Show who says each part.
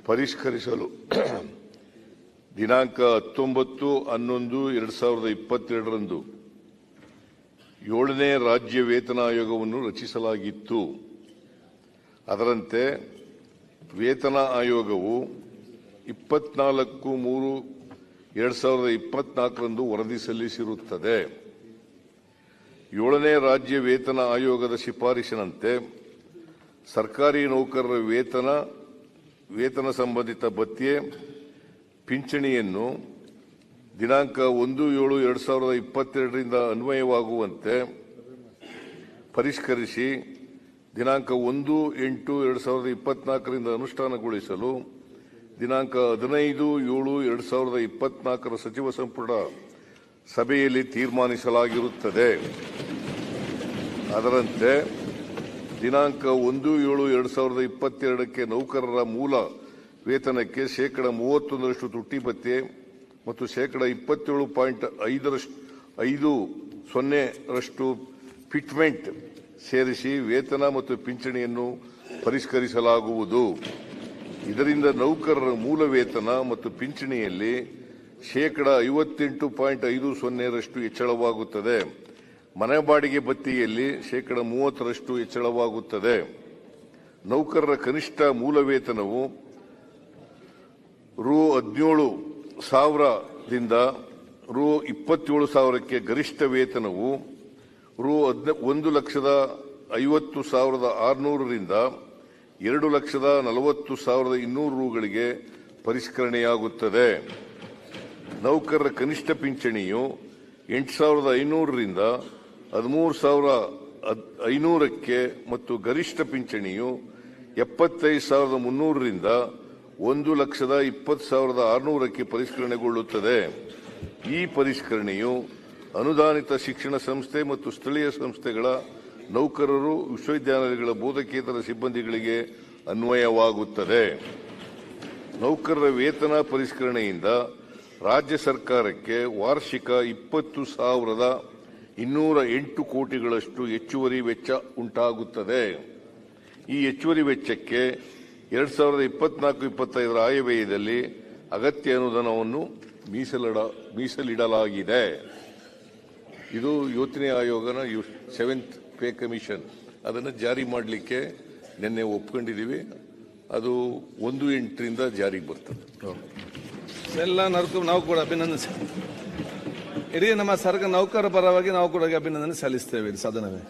Speaker 1: ಪರಿಷ್ಕರಿಸಲು ದಿನಾಂಕ 19/11/2022ರಂದು 7ನೇ ರಾಜ್ಯ ವೇತನ ಆಯೋಗವನ್ನು ರಚಿಸಲಾಗಿತ್ತು. ಅದರಂತೆ ವೇತನ ಆಯೋಗವು 24/3/2024ರಂದು ವರದಿ ಸಲ್ಲಿಸಿರುತ್ತದೆ. 7ನೇ ರಾಜ್ಯ ವೇತನ ಆಯೋಗದ ಶಿಫಾರಸಿನಂತೆ ಸರ್ಕಾರಿ ನೌಕರರ ವೇತನ ಸಂಬಂಧಿತ ಭತ್ಯೆ ಪಿಂಚಣಿಯನ್ನು ದಿನಾಂಕ 1/7/2022ರಿಂದ ಅನ್ವಯವಾಗುವಂತೆ ಪರಿಷ್ಕರಿಸಿ ದಿನಾಂಕ 1/8/2024ರಿಂದ ಅನುಷ್ಠಾನಗೊಳಿಸಲು ದಿನಾಂಕ 15/7/2024 ಸಚಿವ ಸಂಪುಟ ಸಭೆಯಲ್ಲಿ ತೀರ್ಮಾನಿಸಲಾಗಿರುತ್ತದೆ. ಅದರಂತೆ ದಿನಾಂಕ 1/7/2022ಕ್ಕೆ ನೌಕರರ ಮೂಲ ವೇತನಕ್ಕೆ ಶೇಕಡಾ 31% ತುಟ್ಟಿ ಭತ್ಯೆ ಮತ್ತು ಶೇಕಡಾ 27.50% ಫಿಟ್ಮೆಂಟ್ ಸೇರಿಸಿ ವೇತನ ಮತ್ತು ಪಿಂಚಣಿಯನ್ನು ಪರಿಷ್ಕರಿಸಲಾಗುವುದು. ಇದರಿಂದ ನೌಕರರ ಮೂಲ ವೇತನ ಮತ್ತು ಪಿಂಚಣಿಯಲ್ಲಿ ಶೇಕಡಾ 58.50% ಹೆಚ್ಚಳವಾಗುತ್ತದೆ. ಮನೆ ಬಾಡಿಗೆ ಭತ್ಯೆಯಲ್ಲಿ ಶೇಕಡಾ 30% ಹೆಚ್ಚಳವಾಗುತ್ತದೆ. ನೌಕರರ ಕನಿಷ್ಠ ಮೂಲ ವೇತನವು ರೂ. 17,000ದಿಂದ ರೂ. 27,000ಕ್ಕೆ, ಗರಿಷ್ಠ ವೇತನವು ರೂ. 1,50,600ರಿಂದ 2,40,200 ಪರಿಷ್ಕರಣೆಯಾಗುತ್ತದೆ. ನೌಕರರ ಕನಿಷ್ಠ ಪಿಂಚಣಿಯು 8,500ರಿಂದ 13,500ಕ್ಕೆ ಮತ್ತು ಗರಿಷ್ಠ ಪಿಂಚಣಿಯು 75,300ರಿಂದ 1,20,600ಕ್ಕೆ ಪರಿಷ್ಕರಣೆಗೊಳ್ಳುತ್ತದೆ. ಈ ಪರಿಷ್ಕರಣೆಯು ಅನುದಾನಿತ ಶಿಕ್ಷಣ ಸಂಸ್ಥೆ ಮತ್ತು ಸ್ಥಳೀಯ ಸಂಸ್ಥೆಗಳ ನೌಕರರು, ವಿಶ್ವವಿದ್ಯಾನಿಲಯಗಳ ಬೋಧಕೇತರ ಸಿಬ್ಬಂದಿಗಳಿಗೆ ಅನ್ವಯವಾಗುತ್ತದೆ. ನೌಕರರ ವೇತನ ಪರಿಷ್ಕರಣೆಯಿಂದ ರಾಜ್ಯ ಸರ್ಕಾರಕ್ಕೆ ವಾರ್ಷಿಕ 20,208 ಕೋಟಿಗಳಷ್ಟು ಹೆಚ್ಚುವರಿ ವೆಚ್ಚ ಉಂಟಾಗುತ್ತದೆ. ಈ ಹೆಚ್ಚುವರಿ ವೆಚ್ಚಕ್ಕೆ 2024-25 ಆಯವ್ಯಯದಲ್ಲಿ ಅಗತ್ಯ ಅನುದಾನವನ್ನು ಮೀಸಲಿಡಲಾಗಿದೆ. ಇದು ಯೋಜನೆ ಆಯೋಗನ 7th ಪೇ ಕಮಿಷನ್ ಅದನ್ನು ಜಾರಿ ಮಾಡಲಿಕ್ಕೆ ನಿನ್ನೆ ಒಪ್ಕೊಂಡಿದ್ದೀವಿ. ಅದು 1/8ರಿಂದ ಜಾರಿಗೆ ಬರ್ತದೆ.
Speaker 2: ಎಲ್ಲ ನಾವು ಕೂಡ ಅಭಿನಂದನೆ, ಇಡೀ ನಮ್ಮ ಸರ್ಕಾರ ನೌಕರರ ಪರವಾಗಿ ನಾವು ಕೂಡ ಅಭಿನಂದನೆ ಸಲ್ಲಿಸ್ತೇವೆ ಸದನವೇ.